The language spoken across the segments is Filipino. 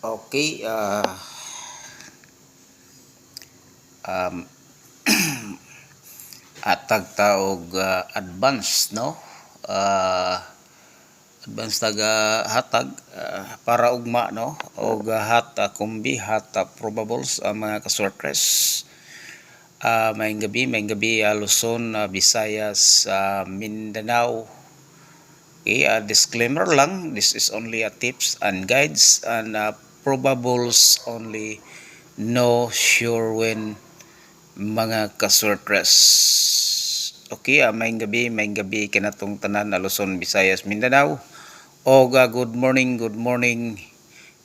Okay, um, atag taog advance, no? Uh, Advance taga hatag para ugma, no? Og hat kumbi hat probables mga kasortres. Maayong gabi Luzon, Visayas, Mindanao. Okay, disclaimer lang, this is only a tips and guides and probables only, no sure when mga kasortres. Okay, maayong gabi kanatong tanan na Luzon, Visayas, Mindanao. O good morning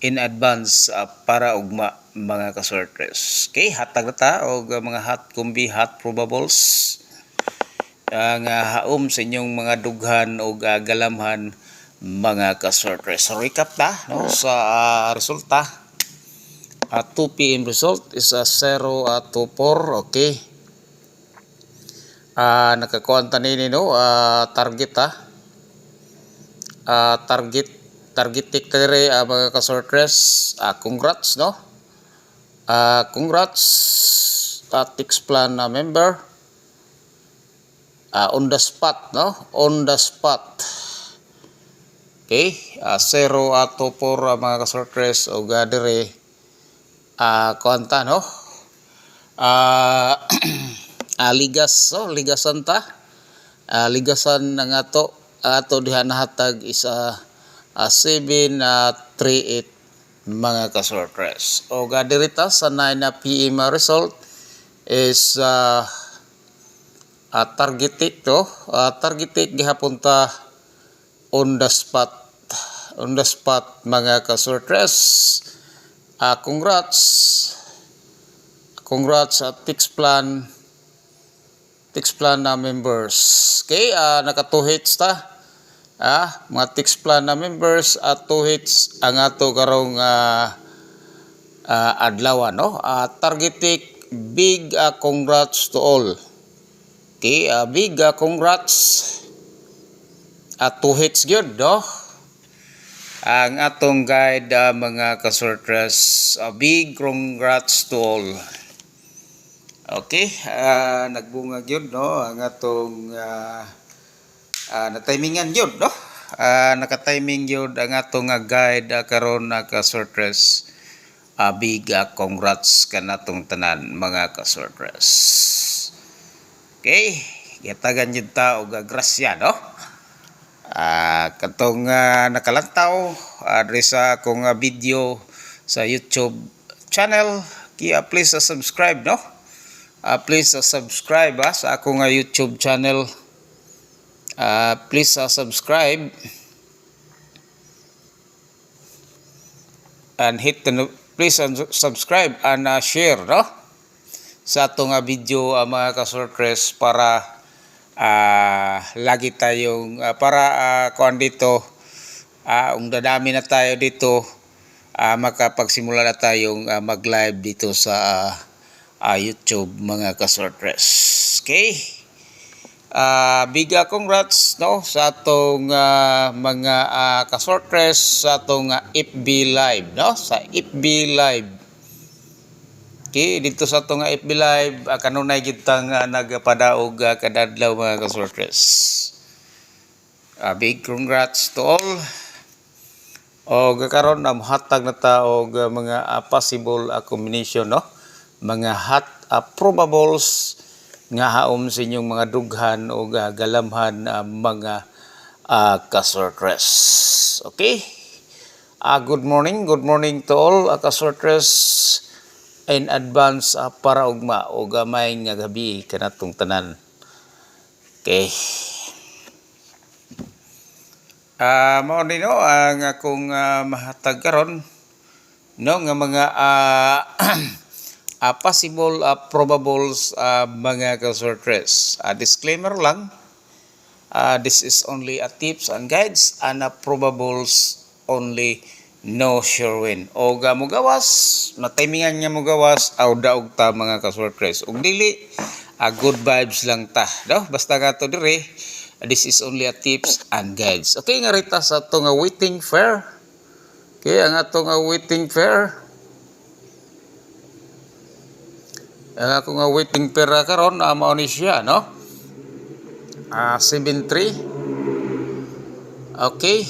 in advance para ugma mga kasortres. Okay, hatag na ta og mga hot kumbi, hot probables ang haom sa inyong mga dughan o galamhan mga kasortres. So recap ta, no, sa resulta. 2 p.m. result is 0-4. Okay. Nakakuha ta nini, no, target target tiktere mga kasortres. Congrats, no. Congrats Tix Plan member. On the spot, no, on the spot. Okay, 0-4 mga kasortres o gadere konta, no. Ligasan ta. Ligasan ng ato diha nahatag isa 738 mga kasortres. O gadirita sa 9 p.m. result is targeted, to targeted gihapon ta on the spot mga kasortres. Congrats at Tix Plan na members. Okay, naka 2 hits ta. Mga Tix Plan na members at 2 hits ang ato karong adlaw, no. Targeted big congrats to all. Okay, big congrats at 2 hits gyud, no. Ang atong guide mga kasortres, big congrats to all. Okay, nagbunga gyud, no, ang atong na-timingan gyud, no. Naka-timing gyud ang atong guide karon na kasortres. Big congrats kanatong tanan mga kasortres. Okay, gitagan gyud ta og grasya, no. Katong nakalantaw diri sa akong video sa YouTube channel, please subscribe, no. Please subscribe sa akong YouTube channel. Please subscribe and please subscribe and share, no, sa atong video mga kasortres para lagi tayong kuan dito, dadami na tayo dito, makapagsimula na tayong mag-live dito sa YouTube mga kasortres. Okay, big congrats, no, sa atong mga kasortres sa atong FB live, no, sa FB live. Okay, dito sa itong FB Live, kanunay gitang nagpadaog kadadlaw mga kasortres. Big congrats to all. O karon hatag na ta og mga possible combination, no, mga hot probables nga haom sa inyong mga dughan o galamhan mga kasortres. Okay, good morning to all kasortres in advance para ugma o gamay nga gabi kanatong tanan. Okay, mao ni, no, ang akong mahatag karon, no, nga mga possible probables mga kasortres. Disclaimer lang, this is only a tips and guides and probables only, no sure when. O mugawas, matimingan nga mugawas, daog ta mga kasortres. Ug dili, good vibes lang ta, no? Basta nga to dire, this is only a tips and guides. Okay, nga rita sa itong waiting fair. Okay, ang atong waiting pair. Ang akong waiting pair karon mao ni siya, no? 7-3. Okay.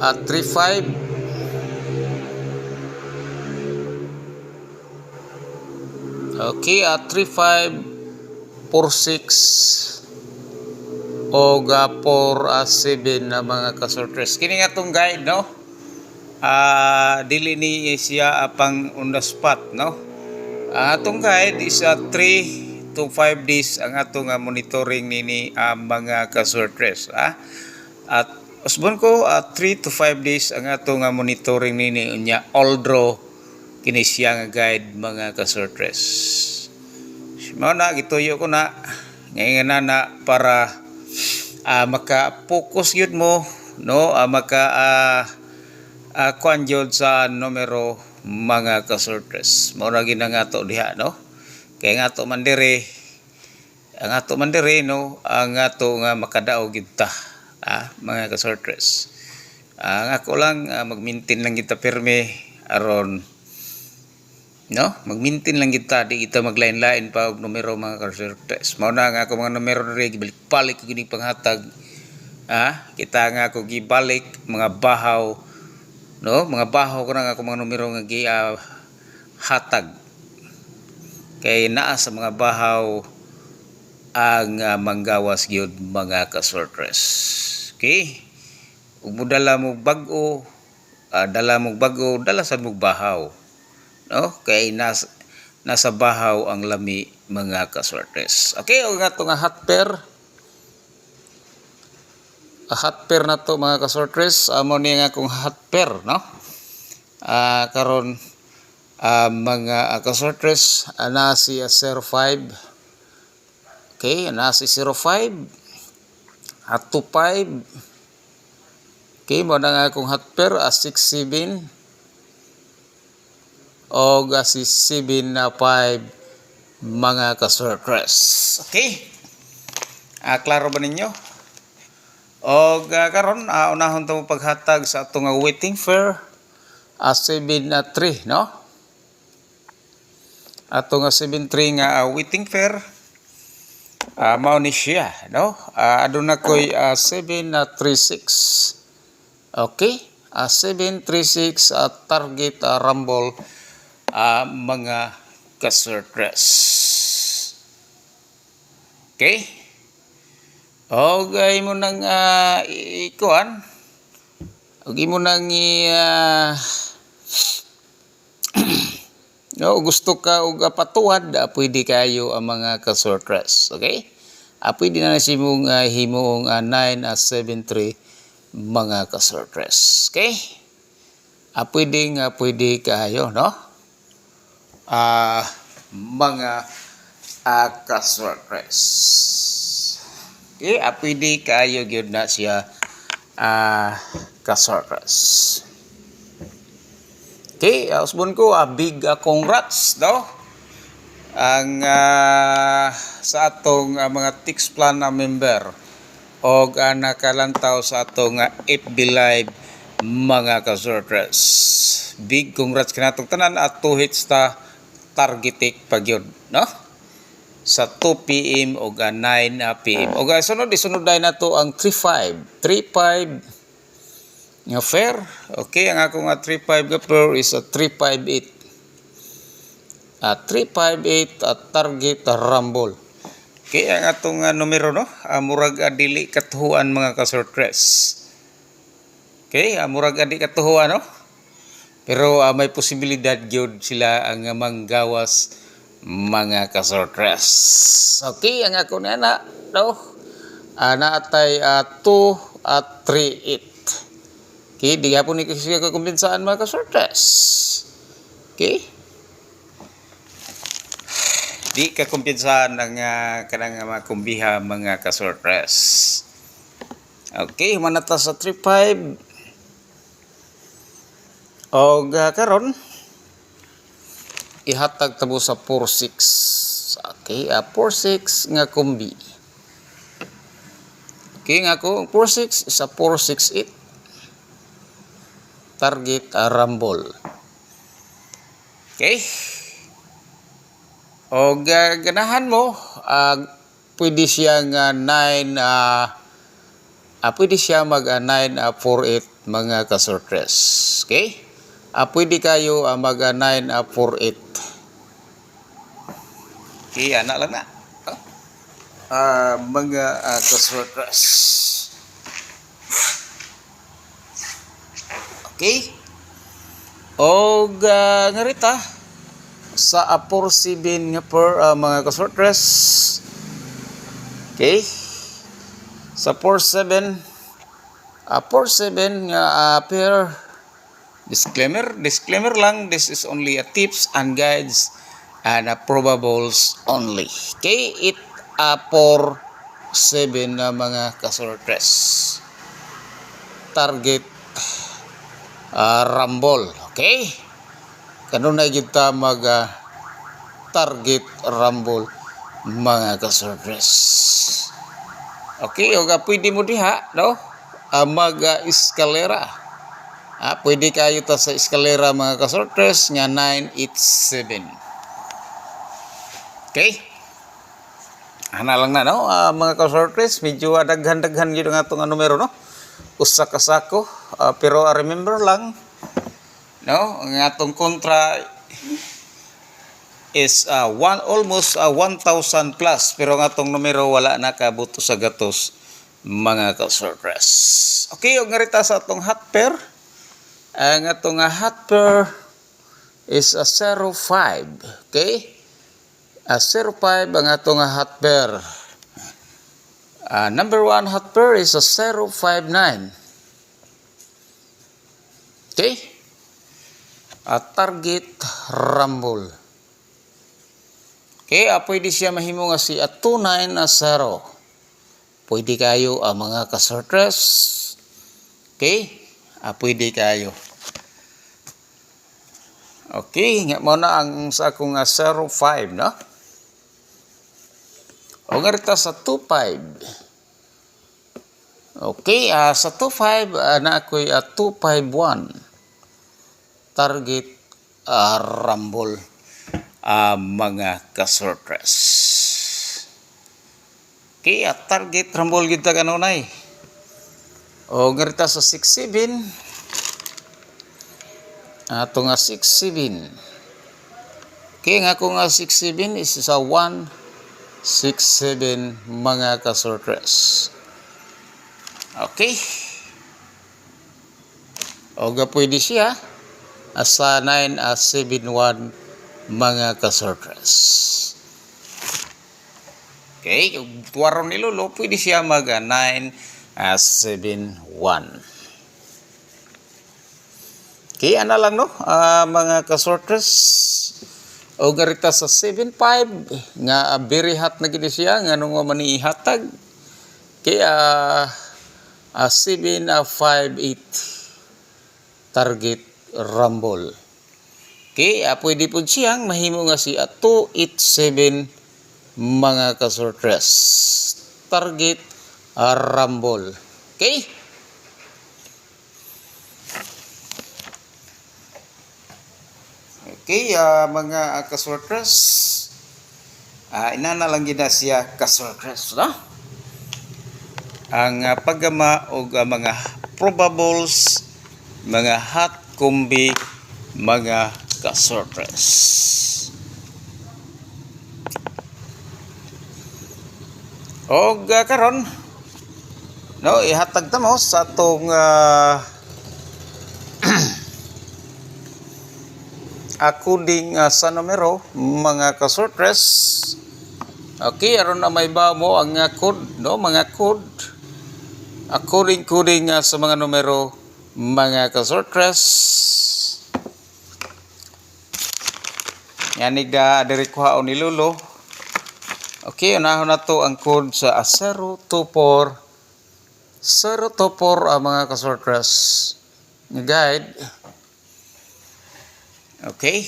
3-5. Okay, 3-5, 4-6 o 4-7 na mga kasortres. Kini nga tong guide, no? Dili ni siya pang on the spot, no? Atong guide is 3 to 5 days ang atong monitoring nini mga kasortres. At usbon ko 3 to 5 days ang atong monitoring nini unya although kini siya nga guide mga kasortres. Mao na gituyo ko na ngayon na para maka-focus yun mo, no? Kuan jud sa numero mga kasortres. Mao ra gid nga to diha, no? Kay nga to mandiri ang ato mandiri, no, ang ato nga makadaog gid ta, mga kasortres. Ang ako lang mag-maintain lang kita pirme aron, no, mag-maintain lang kita, di kita maglain-lain pa og numero mga kasortres. Mao na nga ako mga numero diri gibalik-balik gid panghatag. Kita nga ako gibalik mga bahaw, no, mga bahaw ko na ako mga numero nga gi hatag. Kay naa sa mga bahaw ang manggawas gyud mga kasortres. Okay? Ug dala mo bag-o, dala sa mo bahaw. No? Kay nasa bahaw ang lami mga kasortres. Okay, o nga nga hot pair. Hot pair na to mga kasortres. Amo ni nga kung hot pair, no? Karon mga kasortres, ana si 05. Okay, ana si 05 at 25. Okay, mo na nga kung hot pair 67 o si 7 na 5 mga kasortres. Okay, klaro ba ninyo? O karon unahon to paghatag sa atong waiting pair 7 na 3, no? Atong 7-3 nga waiting pair. Mao ni siya, no? Aduna koy 7-3-6. Okay? 7-3-6 target rumble mga kasortres. Okay? Okay mo nang ikuan. Okay mo nang no, gusto ka og patuwad, pwede kayo ang mga kasortres. Okay? Pwede na si mong himong 9-7-3 mga kasortres. Okay? Pwede kayo, no? Mga kasortres. Okay? Pwede kayo gyud na siya kasortres. Okay, usbon ko big congrats, no? Ang sa atong mga Tix Plan na member o nakalantaw sa atong FB Live mga kasortres. Big congrats kanatong tanan at 2 hits ta targetik pagyod, no? Sa 2 PM o 9 PM. O sunod isunod na to ang 3-5 nga fair. Okay, ang ako nga 3-5 nga pair is 3-5-8. 3-5-8 at target rumble. Okay, ang atong numero, no? Murag dili katuhuan mga kasortres. Okay, murag di katuhuan, no? Pero may posibilidad gyud sila ang manggawas mga kasortres. Okay, ang ako na no? Naatay 2 at 3-8. Okay, di hapon ni kasi kumpensaan mga kasortres. Okay? Di ka kumpensaan ng kanang mga kumbiha mga kasortres. Okay, manata sa 3-5. O karon ihatag tabo sa 4-6. Okay, 4-6 nga kumbi. Okay, nga ko 4-6 is 4-6-8. target rumble. Okay? O ganahan mo, pwede siya nga 9, pwede siya mag 948 mga kasortres. Okay? Pwede kayo mag 948. Okay, anak lang na. Mga kasortres. Okay? O ngarita, sa 47 nga per mga kasortres. Okay? Sa 47 nga per disclaimer lang, this is only a tips and guides and probables only. Okay? It 47 na mga kasortres. Target rumble. Okay? Kanunay kita mag target rumble mga kasortres. Okay, o pwede mo diha, no? Mag eskalera. Pwede kayo ta sa eskalera mga kasortres nga 987. Okay? Ana lang na, no? Mga kasortres, medyo daghan-daghan gyud nga itong numero, no? Usa ka sako, pero remember lang, no, ang atong kontra is almost 1,000 plus, pero ang atong numero wala na kabuto sa gatos mga kasortres. Okay, og ngarita sa atong hot pair, ang atong hot pair is 05. Okay, 05 ang atong hot pair. Number 1 hot pair is 059. Okay, target rumble. Okay, pwede siya mahimo nga si 290. Pwede kayo mga kasortres. Okay, pwede kayo. Okay, nga mo na ang sa akong 05, no? O ngarita sa 25. Okay, sa 25 na ako'y 251. Target rumble mga kasortres. Okay, target rumble kita kanunay. O ngarita sa 67. Ato nga 67. Okay, nga ako nga 67 is sa 167 mga kasortres. Okay. O pwede siya sa 971 mga kasortres. Okay, kung tuwaron ni Lolo, pwede siya mag 971. Okay, ana lang, no? Mga kasortres. O garita sa 75 nga very hot na gid siya nga nung manihatag. Okay, 758 target rumble. Okay, pwede po siyang mahimo nga si 287 mga kasortres. Target rumble. Okay? Okay, mga kasortres. Inana lang gina siya kasortres, no? Ang paggama o mga probables, mga hot combi, mga kasortres. O karon, no, ihatag ta mo sa atong according sa numero mga kasortres. Okay, aron na may ba mo ang code, no, mga code according sa mga numero mga kasortres. Yanig diri kuhaon ni Lolo. Okay, unahon na to ang code sa 024 mga kasortres nga guide. Okay.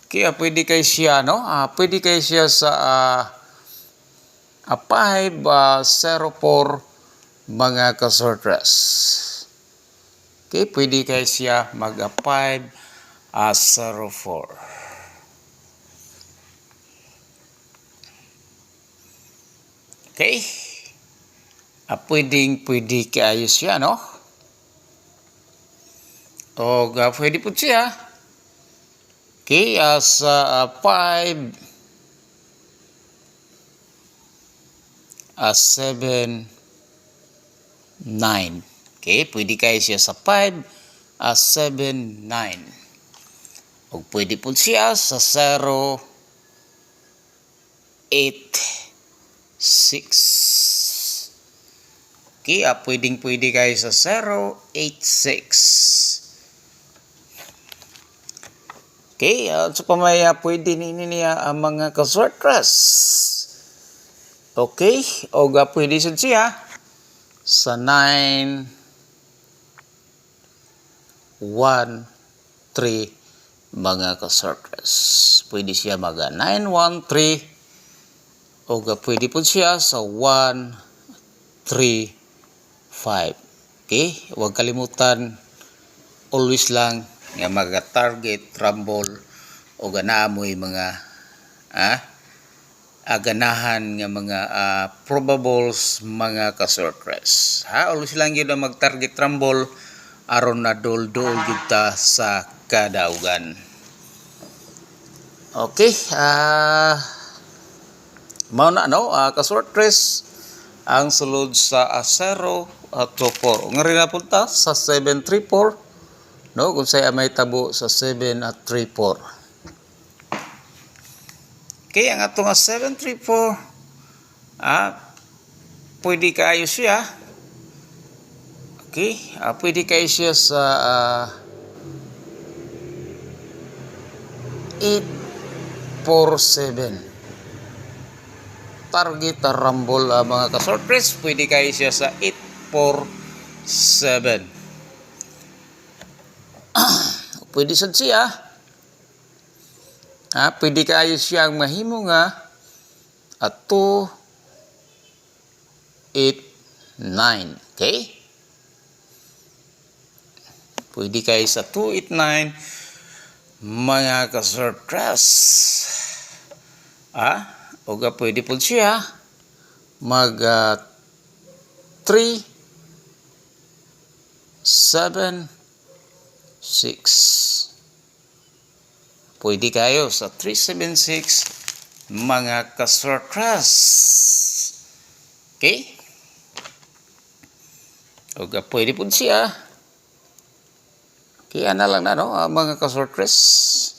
Okay, pwede kay siya, no? Pwede kay siya sa 504 mga kasortres. Okay, pwede kayo siya mag 504. Okay, pwede kayo siya, no? O pwede po siya. Okay, sa 5 7 9. Okay, pwede kayo siya sa 5 7 9. O pwede po siya sa 0 8 6. Okay, pwede kayo sa 086. Okay, so pamaya pwede niya ang mga kasortres. Okay, o pwede siya sa 9 1 3 mga kasortres. Pwede siya mag 913. O pwede po siya sa 1 3 5. Okay, huwag kalimutan, always lang nga mag-target, rumble, o ganaamoy mga ganahan nga mga probables mga kasortres. Always lang yun ang mag-target, rumble, aron na dol-dol kita sa kadaugan. Okay, mao na, no? Kasortres, ang sulod sa 0 to 4. Nga rin napunta sa 734, no? Kung saya may tabo sa 734. Okay, ang ato nga 734, pwede kayo siya. Okay, pwede kayo siya sa 847. Target rumble mga kasortres, pwede kayo siya sa 847. Pwede sad siya. Pwede kayo siyang mahimo nga at 289. Okay? Pwede kayo sa 289 mga kasortres. O pwede po siya mag 3 7 6. Pwede kayo sa 376 mga kasortres. Okay? O pwede po siya. Kaya na lang na, no, mga kasortres.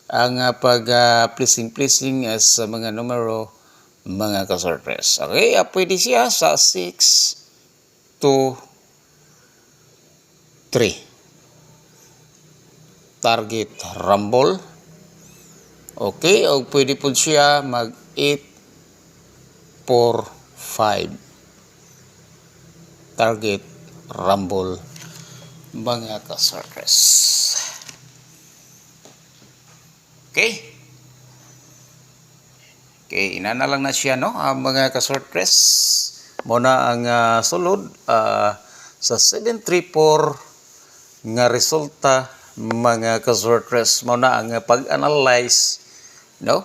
Ang pag-pleasing sa mga numero mga kasortres. Okay, pwede siya sa 6 2 3. Target rumble. Okay, o pwede po siya mag 8 4 5. Target rumble mga kasortres. Okay. Okay, ina na lang na siya, no, mga kasortres. Muna ang sulod sa 734 nga resulta mga kasortres. Muna ang pag-analyze, no,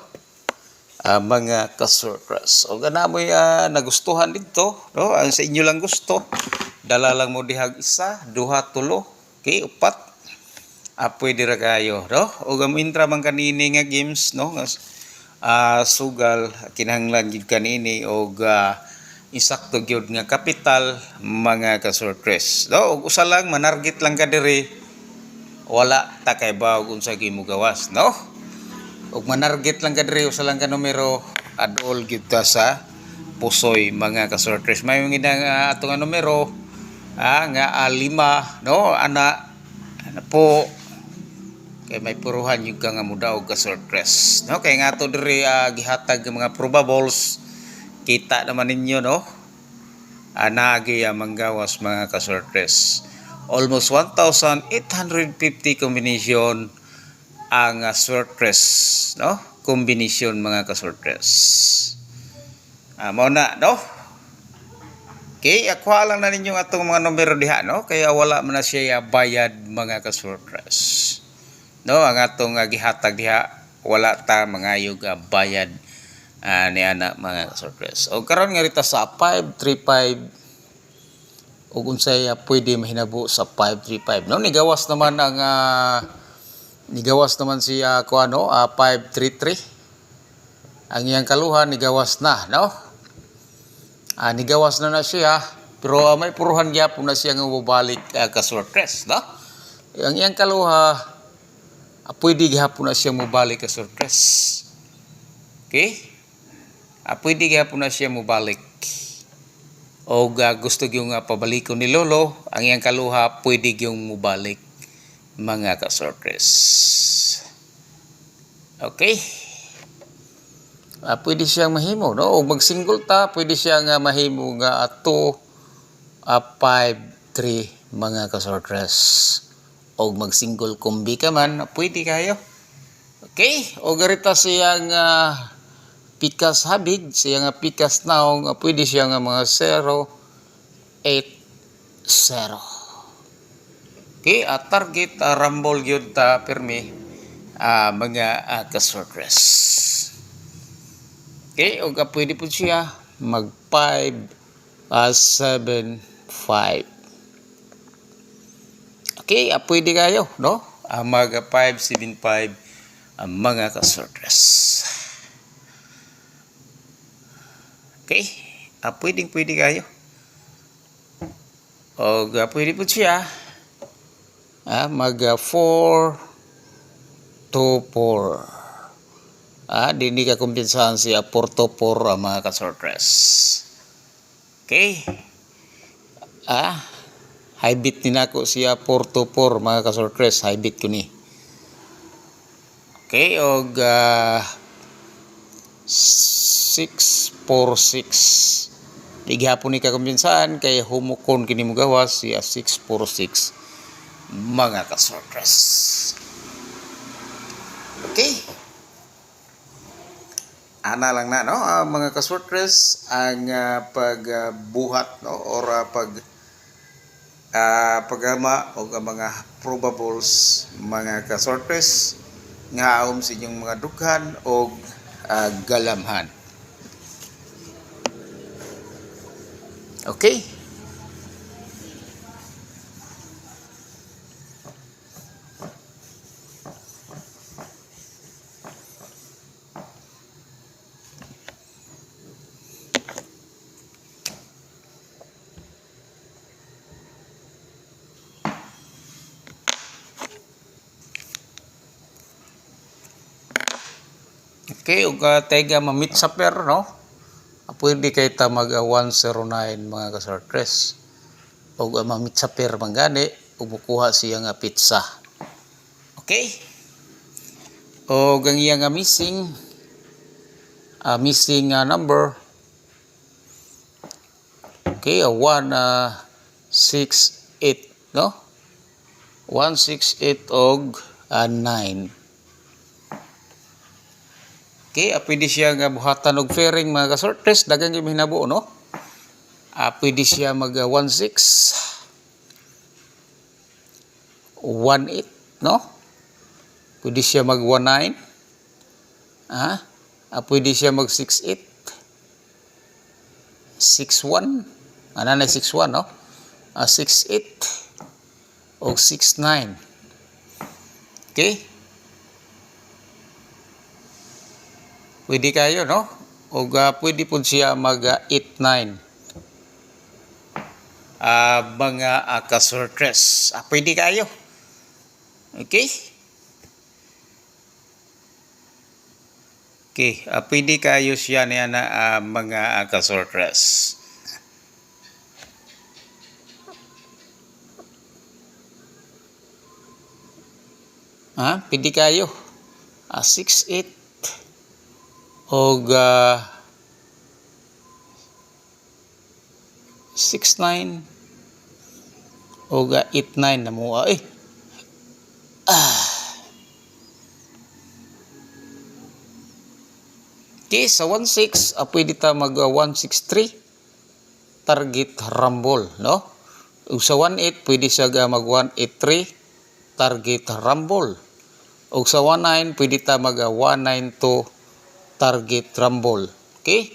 mga kasortres. O ganamoy nagustuhan dito, no, ang sa inyo lang gusto, dala lang mo dihag isa, duha, tulo, okay, upat. Pwede ra kayo, no? O gamintra man kanini nga games, no? Sugal kinahanglan gid kanini og insakto gyud nga kapital mga kasortres. No, og usa lang manarget lang ka diri. Wala ta kay bawog unsa gyud mo gawas, no? Og manarget lang ka diri, usa lang ka numero, adol gyud ta sa pusoy mga kasortres. May nga ato nga numero nga 5, no? Ana po kay may puruhan yung nga mudaog kasortres, no? Kay nga to diri gihatag mga probables, kita naman ninyo, no? Anagi manggawas mga kasortres. Almost 1,850 combination ang sortres, no? Combination mga kasortres. Mao na, no? Okay, akuha lang na ninyo atong mga numero diha, no? Kaya wala man na siya bayad mga kasurpres. No, ang atong gihatag diha wala ta mangayog bayad ni ana mga kasurpres. O karon nga rita sa 535 ug unsay pwede mahinabo sa 535, no? Nigawas naman ang nigawas naman siya kuano 533. Ang iyang kaluhan nigawas na, no? Nigawas na siya, pero may puruhan gyapon na siya nga mobalik kasurpres, no? Ang iyang kaluha pwede gihapon na siya mobalik kasurpres. Okay? Pwede gihapon na siya mobalik. O gusto yung pabalikon ni Lolo, ang iyang kaluha pwede yung mobalik mga kasurpres. Okay? Pwede siyang mahimo, no? O mag-single ta, pwede siyang mahimo nga 2, 5, 3 mga kasurpres. O mag-single kombi ka man, pwede kayo. Okay? O garita siyang pikas habig, siyang pikas naong, pwede siyang mga 0, 8, 0. Okay? Target rumble yun ta permi mga kasurpres. Okay, o pwede po siya mag 5, 7, 5. Okay, pwede kayo, no? Mag 5, 7, 5 mga kasurpres. Okay, pwede kayo. O pwede po siya mag 4, 2, 4. Dini ka kumpiyansahan siya 4-4 mga kasurpres. Okay. High bit din ako siya 4-4 mga kasurpres. High bit ko ni. Okay. Og 6-4-6. Di gihapon ni ka kumpiyansahan kay humukon kini mo gawas siya 6-4-6 mga kasurpres. Okay. Ana lang na, no? Mga kasurpres ang pagbuhat, no? Or pagama o mga probables mga kasurpres nga aom sa inyong mga dughan o galamhan. Okay? Okay, ug tayga ma-meet sa per, no? Pwede kay ta mag 109 mga kasurpres. Ug ma-meet sa per manggani ug mukuha siya nga pizza. Okay? O ang iya nga missing number. Okay, 168, no? 168 og 9. Okay, pwede siya nga buhatan og fairing mga kasurpres, dagan gyud hinabo, no? Pwede siya mag 16, 18, no? Pwede siya mag 19. Pwede siya mag 68, 61. Na 61, no? 68 og 69. Okay? Pwede kayo, no? O pwede po siya mag 89 mga kasurpres. Pwede kayo. Okay? Okay, pwede kayo siya niya na mga kasurpres. Pwede kayo. 68 og 69 og 89 na mo Okay, Okay, sa 16 pwede ta mag 163 target rumble, no? Ug sa 18 pwede siya mag 183 target rumble. Ug sa 19 pwede ta mag 192 target rumble. Okay?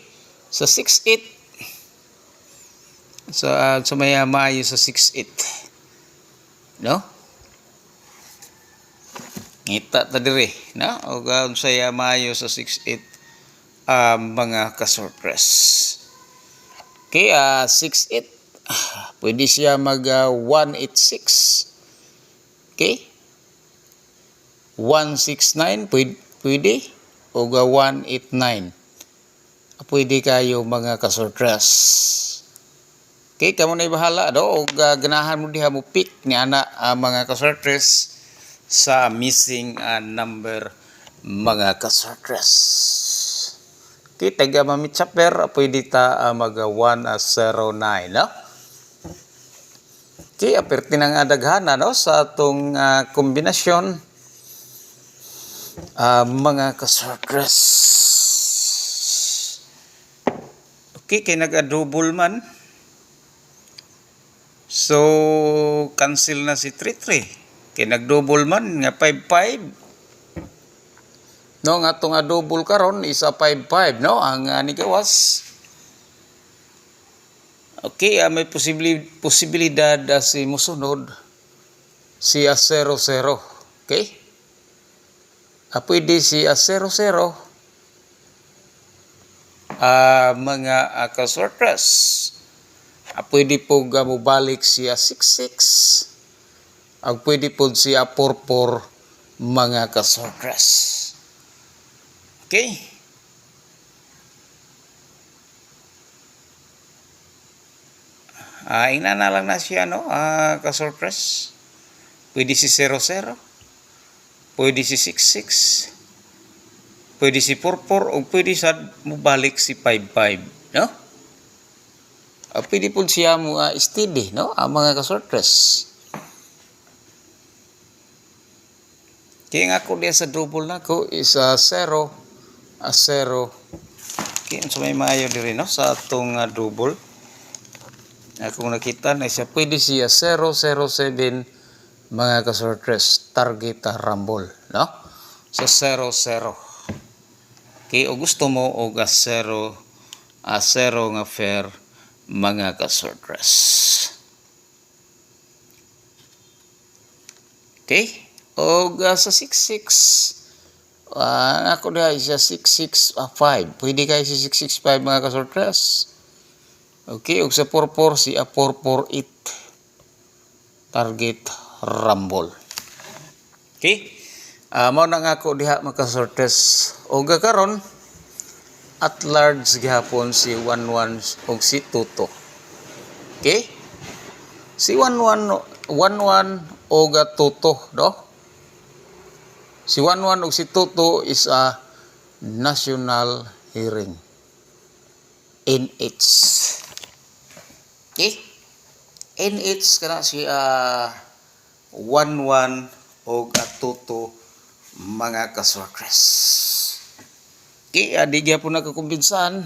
Sa 68 sa maayo sa 68, no? Ngita ta diri, no? Ug unsaya maayo sa 68 mga ka-surprise. Okay, 68 pwede siya mag 186. Okay? 169 pwede o 189. Pwede kayo mga ka-surprise. Okay, kamo na bahala do og ganahan mo diha mo pick ni ana mga ka-surprise sa missing number mga ka-surprise. Okay, taga Mami Chopper pwede ta mag 109, no? Okay, aperti nang adaghana no sa atong kombinasyon mga ka-surprise. Okay, kay nag-double man. So, cancel na si 33. Kay nag-double man nga 55. No, nga itong double karon isa 55, no? Ang nigawas. Okay, may posibilidad si musunod si 00. Okay? Pwede si 00 mga ka-surprise. Pwede po mubalik siya 66. Pwede po siya 44 mga ka-surprise. Okay? Ina na lang na siya, no? Ka-surprise. Pwede si 00. Pwede si 66. Pwede si 44 o pwede sa mubalik si 55, no? Pwede po siya mo steady, no? Mga ka-surprise. Kaya nga ako diya sa double na ko is 0 0. Okay, so may maayo diri, no? Sa atong double. Kung nakita na siya, pwede siya 007 mga ka-surprise target rumble, no? So 00. Okay, o gusto mo o 0 nga fair mga ka-surprise. Okay, o sa 66 ako na siya 665. Pwede kayo si 665 mga ka-surprise. Okay, ug sa 44 si 448 target rumble. Okay? Mao na nga ako diha mga ka-surprise. Og karon at large gihapon si 11 ug si Tuto. Okay? Si 11 og Tuto, no? Si 11 ug si Tuto is a national hearing. NH. Okay? NH kana si 11 og Tuto mga ka-surprise. Okay, di gyapon nakakumbinsan.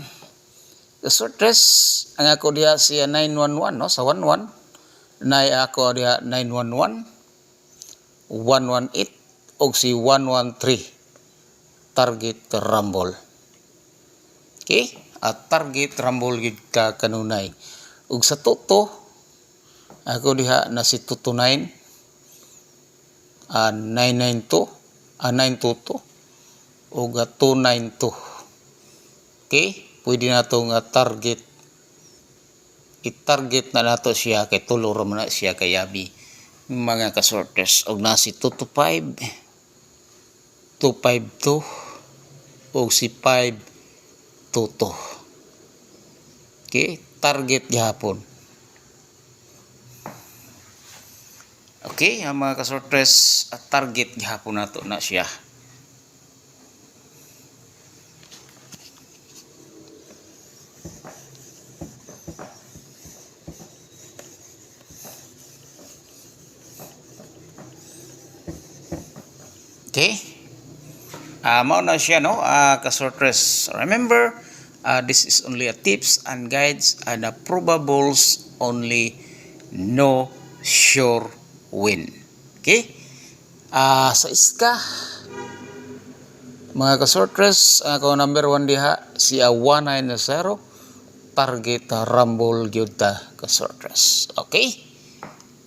Ka-surprise ang ako diha siya 911, no? Sa 11 nay ako diha 911 118 og si 113 target rumble. Okay? At target rumble gid ka kanunay. Ug sa Tuto ako diha na si Tuto 9 992 922 ug 292. Okay? Pwede na itong target. I-target na nato siya kay tulo ra man na siya kay Yabi mga ka-surprise. Og na si 225 252 o si 522. Okay, target gihapon. Okay, ang mga ka-surprise at target gihapon nato na siya. Okay? Mao na siya, no, ka-sortress. Remember, this is only a tips and guides and probables only, no sure win. Okay? Sa iska, mga ka-sortress, ako number 1 diha, siya 190, target rumble gyud ta ka-sortress. Okay?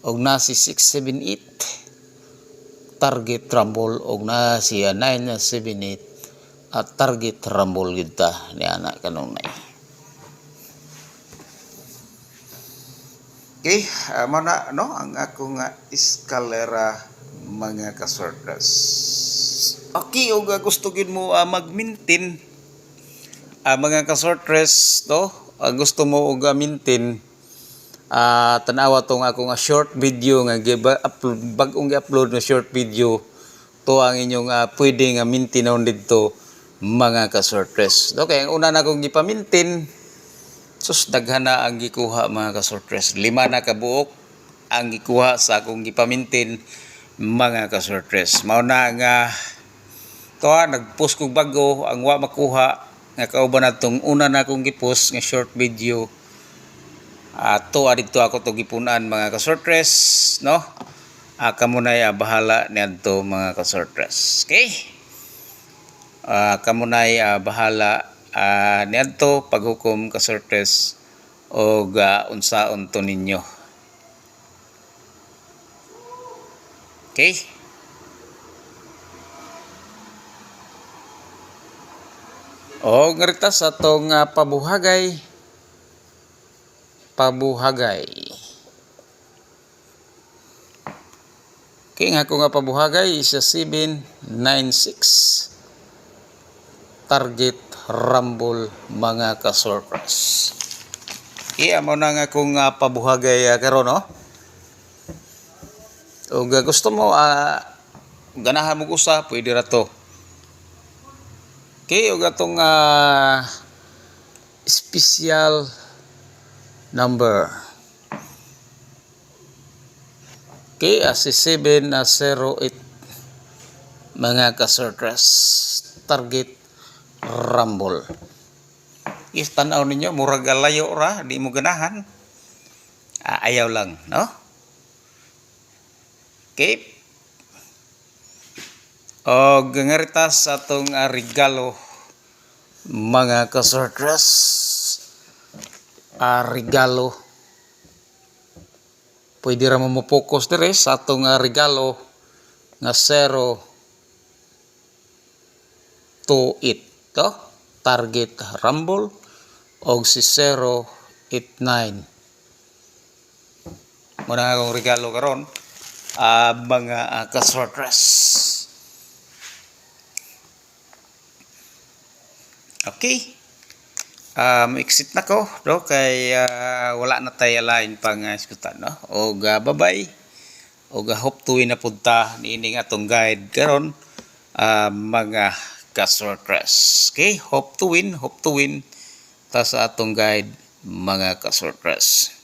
Og na si 678, target rumble, og na siya 978, at target rumble gyud ta ni ana kanunay. Okay, mana no ang akong eskalera mga ka-sortress. Okay, og gusto gid mo mag-maintain mga ka-sortress, to gusto mo og maintain tanawa tong akong short video nga upload, bag-ong i-upload na short video, to ang inyong pwede nga maintain dito mga ka-sortress. Okay, ang una na akong gipamintin, sus daghan na ang gikuha mga ka-sortress. 5 na kabuok ang gikuha sa akong gipamintin mga ka-sortress. Mao na nga to nagpost kog bago, ang wa makuha nga kauban natong una na akong gipost nga short video. To adito ako to gipunan mga ka-sortress, no? Kamo na bahala niadto mga ka-sortress. Okay? Kamo na bahala niadto paghukom ka-sortress og unsaon to ninyo. Okay? O ngarita sa atong pabuhagay. Okay, nga ako nga pabuhagay is 796, target rumble mga ka-sortress. Okay, amo na nga akong pabuhagay karon, no? O gusto mo ganahan mo usa, pwede ra to. Okay, o gatong special number. Okay, si 708 mga ka-sortress, target rumble. Is tanaw ninyo murag layo ra, di mo ganahan. Ayaw lang, no? Okay. Og ngarita sa atong regalo mga ka-sortress. Regalo. Pwede ra mo focus dire sa atong regalo nga 028, to target rumble, og si 089. Muna akong regalo karon mga ka-sortress. Okay. Exit na ko, do, kay wala na tayo lain pang iskutan, no? O bye-bye. O hope to win na punta niining atong guide karon mga ka-sortress. Okay, hope to win ta sa atong guide mga ka-sortress.